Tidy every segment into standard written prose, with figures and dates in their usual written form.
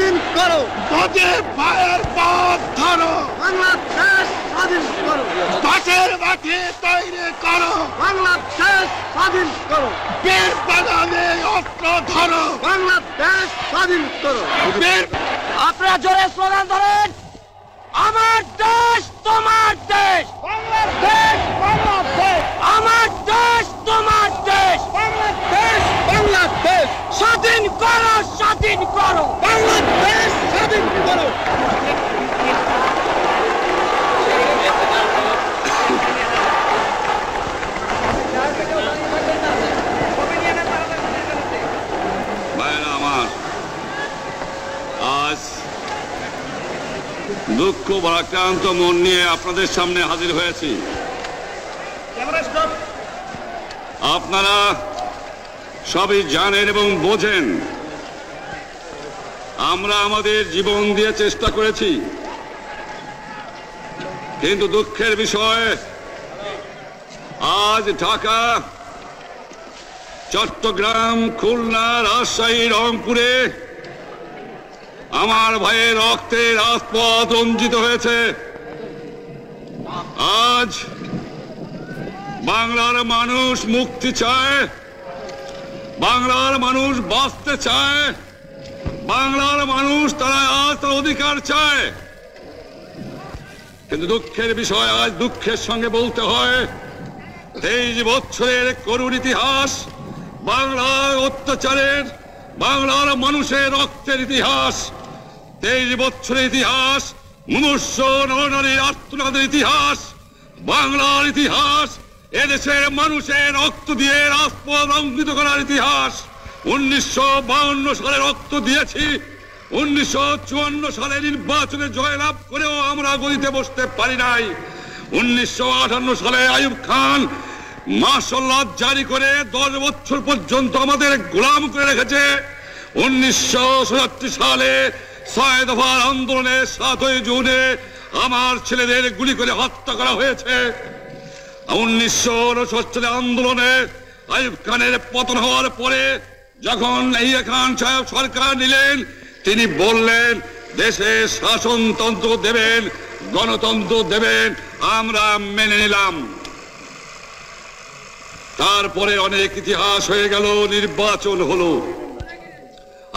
স্বাধীন করো, ভাইয়ের পথ ধরো, বাংলাদেশ স্বাধীন করো, পাশের মাঠে তৈরি করো, বাংলাদেশ স্বাধীন করো, বীর বাগানে অস্ত্র ধরো, বাংলাদেশ স্বাধীন করো। আপনারা জোরে স্লোগান ধরেন, আমার দেশ তোমার দেশ, বাংলাদেশ বাংলাদেশ, আমার দেশ তোমার দেশ, বাংলাদেশ বাংলাদেশ, স্বাধীন করো, স্বাধীন করো। বাংলাদেশ স্বাধীন করো। ভাইয়েরা আমার, আজ দুঃখ ভারাক্রান্ত মন নিয়ে আপনাদের সামনে হাজির হয়েছি। আপনারা সবই জানেন এবং বোঝেন আমরা আমাদের জীবন দিয়ে চেষ্টা করেছি, কিন্তু দুঃখের বিষয় আজ ঢাকা, চট্টগ্রাম, খুলনা, রাজশাহী, রংপুরে আমার ভাইয়ের রক্তে রাজপথ রঞ্জিত হয়েছে। আজ বাংলার মানুষ মুক্তি চায়, বাংলার মানুষ বাঁচতে চায়, বাংলার মানুষ তারা আজ তার অধিকার চায়। কিন্তু দুঃখের বিষয়, আজ দুঃখের সঙ্গে বলতে হয় 23 বছরের করুণ ইতিহাস, বাংলার অত্যাচারের, বাংলার মানুষের রক্তের ইতিহাস, 23 বছরের ইতিহাস, মুমূর্ষ নরনারীর আর্তনাদের ইতিহাস, বাংলার ইতিহাস, এদেশের মানুষের রক্ত দিয়ে রাজপথ রঞ্জিত করার ইতিহাস। 1952 সালে রক্ত দিয়েছি, 1954 সালে নির্বাচনে জয়লাভ করেও আমরা গদিতে বসতে পারি নাই। 1958 সালে আইয়ুব খান মার্শাল জারি করে 10 বছর পর্যন্ত আমাদের গোলাম করে রেখেছে। 1967 সালে 6 দফার আন্দোলনে 7ই জুনে আমার ছেলেদের গুলি করে হত্যা করা হয়েছে। 1969 আন্দোলনে আইয়ুব খানের পতন হওয়ার পরে যখন ইয়াহিয়া খান সাহেব সরকার নিলেন, তিনি বললেন দেশে শাসনতন্ত্র দেবেন, গণতন্ত্র দেবেন, আমরা মেনে নিলাম। তারপরে অনেক ইতিহাস হয়ে গেল, নির্বাচন হলো।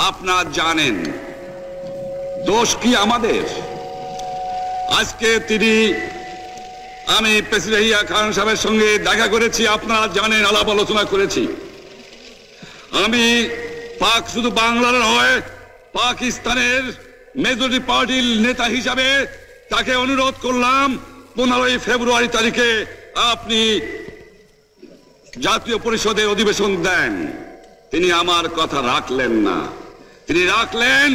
আপনারা জানেন দোষ কি আমাদের? আজকে আমি প্রেসিডেন্ট ইয়াহিয়া খান সাহেবের সঙ্গে দেখা করেছি, আপনারা জানেন, আলাপ আলোচনা করেছি। আমি শুধু বাংলার নয়, পাকিস্তানের মেজরিটি পার্টির নেতা হিসাবে তাকে অনুরোধ করলাম 15 ফেব্রুয়ারি তারিখে আপনি জাতীয় পরিষদের অধিবেশন দেন। তিনি আমার কথা রাখলেন না, তিনি রাখলেন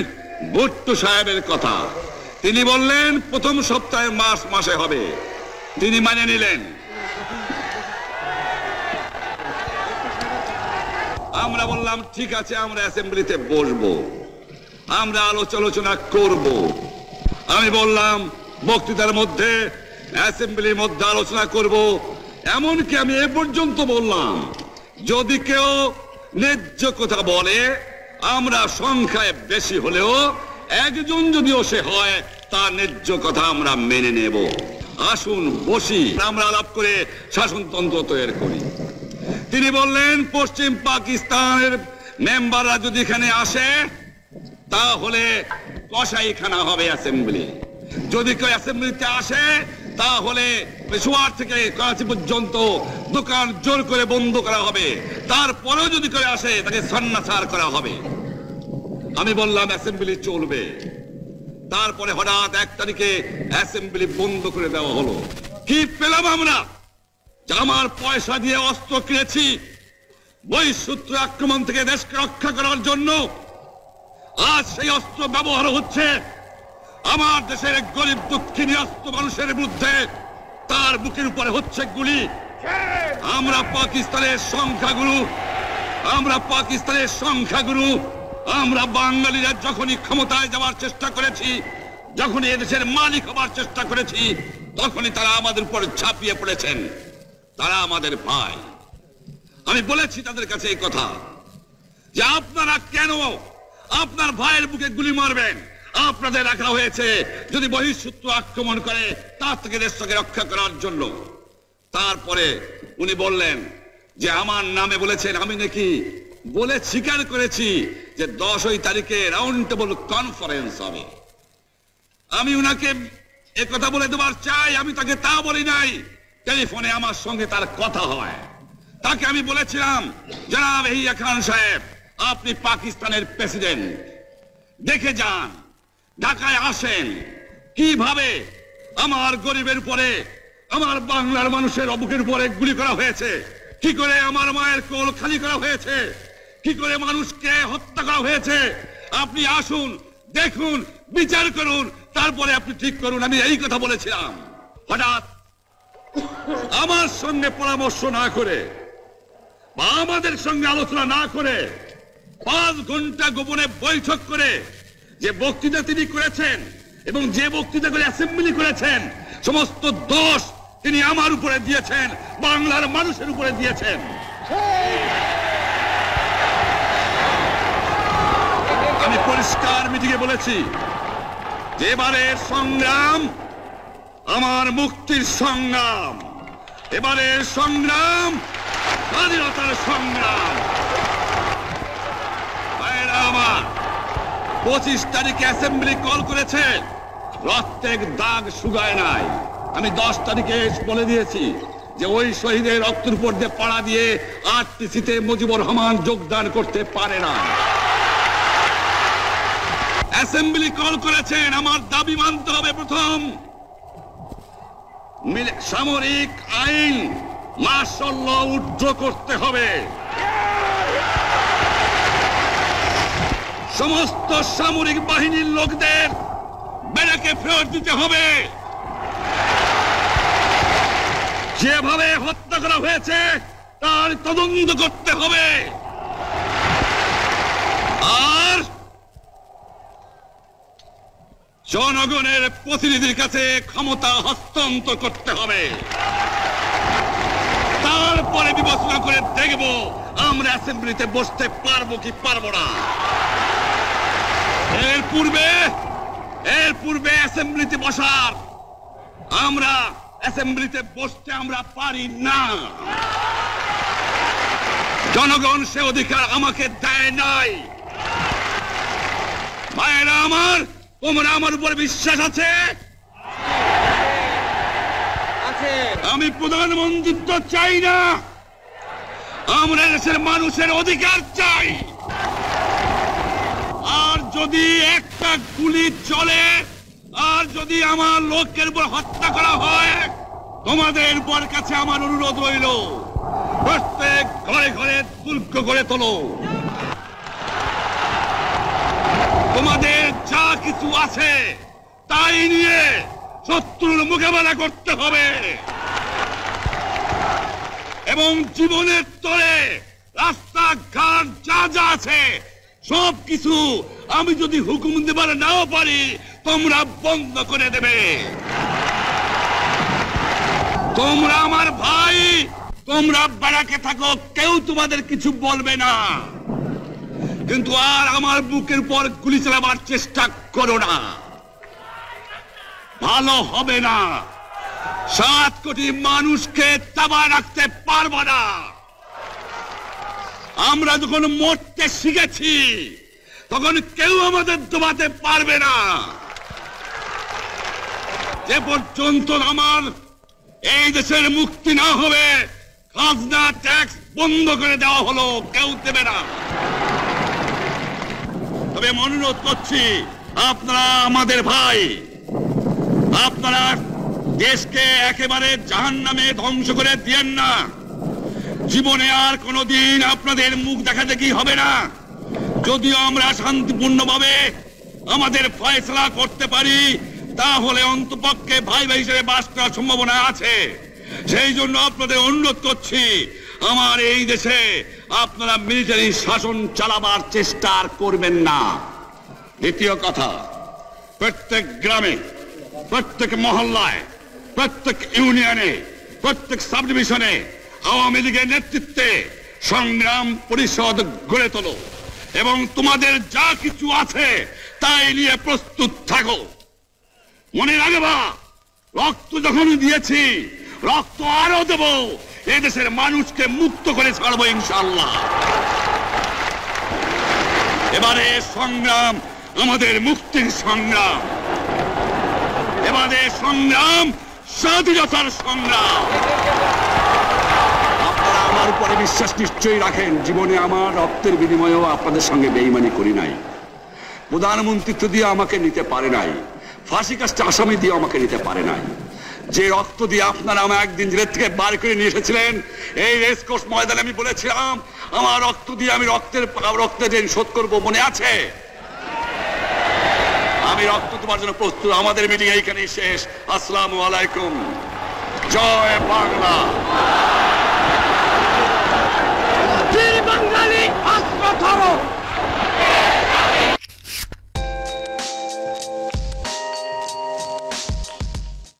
ভুট্টো সাহেবের কথা। তিনি বললেন প্রথম সপ্তাহে মাসে হবে, তিনি মানে নিলেন। আমরা বললাম ঠিক আছে, আমরা অ্যাসেম্বলিতে বসবো, আমরা আলোচনা করব। আমি বললাম বক্তৃতার মধ্যে, অ্যাসেম্বলির মধ্যে আলোচনা করব। এমনকি আমি এ পর্যন্ত বললাম যদি কেউ ন্যায্য কথা বলে, আমরা সংখ্যায় বেশি হলেও একজন যদিও সে হয়, তার ন্যায্য কথা আমরা মেনে নেব। আসুন বসি, আমরা আলাপ করে শাসনতন্ত্র তৈরি করি। তিনি বললেন পশ্চিম পাকিস্তানের মেম্বাররা যদি এখানে আসে তাহলে কসাইখানা হবে অ্যাসেম্বলি। যদি কেউ অ্যাসেম্বলিতে আসে তাহলে পেশোয়ার থেকে করাচি পর্যন্ত দোকান জোর করে বন্ধ করা হবে, তারপরেও যদি কেউ আসে তাকে সন্ন্যাসার করা হবে। আমি বললাম অ্যাসেম্বলি চলবে। তারপরে হঠাৎ 1 তারিখে অ্যাসেম্বলি বন্ধ করে দেওয়া হলো। কি পেলাম আমরা? আমার পয়সা দিয়ে অস্ত্র কিনেছি বহিঃশত্রু আক্রমণ থেকে দেশকে রক্ষা করার জন্য। আজ সেই অস্ত্র ব্যবহার হচ্ছে আমার দেশের গরিব দুঃখী নিরস্ত মানুষের বিরুদ্ধে, তার বুকের উপরে হচ্ছে গুলি। আমরা পাকিস্তানের সংখ্যাগুরু, আমরা বাঙালিরা যখনই ক্ষমতায় যাওয়ার চেষ্টা করেছি, যখনই এদেশের মালিক হবার চেষ্টা করেছি, তখনই তারা আমাদের উপর ঝাঁপিয়ে পড়েছেন। তারা আমাদের ভাই। আমি বলেছি তাদের কাছে এই কথা যে আপনারা কেন আপনার ভাইয়ের বুকে গুলি মারবেন। আপনাদের রাখা হয়েছে যদি বহিঃশত্রু আক্রমণ করে তার থেকে দেশকে রক্ষা করার জন্য। তারপরে উনি বললেন যে আমার নামে বলেছেন, আমি নাকি বলে স্বীকার করেছি যে 10 তারিখে রাউন্ড টেবল কনফারেন্স হবে। আমি উনাকে একথা বলে দেবার চাই, আমি তাকে তা বলি নাই। টেলিফোনে আমার সঙ্গে তার কথা হয়। তাকে আমি বলেছিলাম, জনাব ইয়াহিয়া খান সাহেব, আপনি পাকিস্তানের প্রেসিডেন্ট, দেখে যান, ঢাকায় আসেন কিভাবে আমার গরিবের উপরে, আমার বাংলার মানুষের বুকের উপরে গুলি করা হয়েছে, কি করে আমার মায়ের কোল খালি করা হয়েছে, কি করে মানুষকে হত্যা করা হয়েছে। আপনি আসুন, দেখুন, বিচার করুন, তারপরে আপনি ঠিক করুন। আমি এই কথা বলেছিলাম। হঠাৎ আমার সঙ্গে পরামর্শ না করে বা আমাদের সঙ্গে আলোচনা না করে 5 ঘন্টা গোপনে বৈঠক করে যে বক্তৃতা তিনি করেছেন এবং যে বক্তৃতা করে অ্যাসেম্বলি করেছেন, সমস্ত দোষ তিনি আমার উপরে দিয়েছেন, বাংলার মানুষের উপরে দিয়েছেন। আমি পরিষ্কার মিটিংয়ে বলেছি যে এবারের সংগ্রাম আমার মুক্তির সংগ্রাম, এবারের সংগ্রাম স্বাধীনতার সংগ্রাম। আমার 25 তারিখে অ্যাসেম্বলি কল করেছে, রক্তের দাগ শুকায় নাই। আমি 10 তারিখে বলে দিয়েছি যে ওই শহীদের রক্তের উপর দিয়ে পাড়া দিয়ে আরটিসিতে মুজিবুর রহমান যোগদান করতে পারে না। অ্যাসেম্বলি কল করেছেন, আমার দাবি মানতে হবে। প্রথম সামরিক আইন মার্শাল ল উড্র করতে হবে, সমস্ত সামরিক বাহিনীর লোকদের ব্যারাকে ফেরত দিতে হবে, যেভাবে হত্যা করা হয়েছে তার তদন্ত করতে হবে, আর জনগণের প্রতিনিধির কাছে ক্ষমতা হস্তান্তর করতে হবে। তারপরে বিবেচনা করে দেখব আমরা অ্যাসেম্বলিতে বসতে পারবো কি পারবো না। এর পূর্বে অ্যাসেম্বলিতে বসার, আমরা অ্যাসেম্বলিতে বসতে আমরা পারি না। জনগণ সে অধিকার আমাকে দেয় নাই। মায়েরা আমার, তোমরা আমার উপর বিশ্বাস আছে? আমি প্রধানমন্ত্রিত্ব চাই না, আমরা দেশের মানুষের অধিকার চাই। আর যদি একটা গুলি চলে, আর যদি আমার লোকের উপর হত্যা করা হয়, তোমাদের উপর কাছে আমার অনুরোধ রইল, প্রত্যেক ঘরে ঘরে দুর্গ করে তোলো। তোমাদের যা কিছু আছে তাই নিয়ে শত্রুর মোকাবেলা করতে হবে, এবং জীবনের তরে রাস্তাঘাট যা যা আছে সবকিছু আমি যদি হুকুম দেবার নাও পারি, তোমরা বন্ধ করে দেবে। তোমরা আমার ভাই, তোমরা ব্যারাকে থাকো, কেউ তোমাদের কিছু বলবে না, কিন্তু আর আমার বুকের উপর গুলি চালাবার চেষ্টা করো না, ভালো হবে না। 7 কোটি মানুষকে চাপায় রাখতে পারবো না। আমরা যখন মরতে শিখেছি তখন কেউ আমাদের দবাতে পারবে না। যে পর্যন্ত আমার এই দেশের মুক্তি না হবে, খাজনা ট্যাক্স বন্ধ করে দেওয়া হলো, কেউ দেবে না। তবে অনুরোধ করছি, আপনারা আমাদের ভাই, আপনারা দেশকে একেবারে জাহান্নামে ধ্বংস করে দিয়েন না। জীবনে আর কোনোদিন আপনাদের মুখ দেখা দেখি হবে না। যদিও আমরা শান্তিপূর্ণভাবে আমাদের ফয়সালা করতে পারি, তাহলে অন্তপক্ষে ভাই ভাই হিসেবে বাস করার সম্ভাবনা আছে। সেই জন্য আপনাদের অনুরোধ করছি, আমার এই দেশে আপনারা মিলিটারি শাসন চালাবার চেষ্টা করবেন না। দ্বিতীয় কথা, প্রত্যেক গ্রামে, প্রত্যেক মহল্লায়, প্রত্যেক ইউনিয়নে, প্রত্যেক সাব ডিভিশনে আওয়ামী লীগের নেতৃত্বে সংগ্রাম পরিষদ গড়ে তোলো। এবং তোমাদের যা কিছু আছে তাই নিয়ে প্রস্তুত থাকো। মনে রাখবা, রক্ত যখন দিয়েছি, রক্ত আরো দেব, এদেশের মানুষকে মুক্ত করে ছাড়বো ইনশাআল্লাহ। এবারে সংগ্রাম আমাদের মুক্তির সংগ্রাম, এবারে সংগ্রাম স্বাধীনতার সংগ্রাম। আপনারা আমার উপরে বিশ্বাস নিশ্চয়ই রাখেন। জীবনে আমার রক্তের বিনিময়েও আপনাদের সঙ্গে বেঈমানি করি নাই। প্রধানমন্ত্রিত্ব দিয়ে আমাকে নিতে পারে নাই, ফাঁসি কাস্টে আসামি দিয়ে আমাকে নিতে পারে নাই। যে রক্ত দিয়ে আপনারা আমাকে একদিন জেলের থেকে বার করে নিয়ে এসেছিলেন, এই রেসকোর্স ময়দানে আমি বলেছিলাম আমার রক্ত দিয়ে আমি রক্তের ঋণ শোধ করবো, মনে আছে? আমি রক্ত তোমার জন্য প্রস্তুত। আমাদের মিটিং এইখানেই শেষ। আসসালামু আলাইকুম। জয় বাংলা। বাঙালি অস্ত্র ধরো।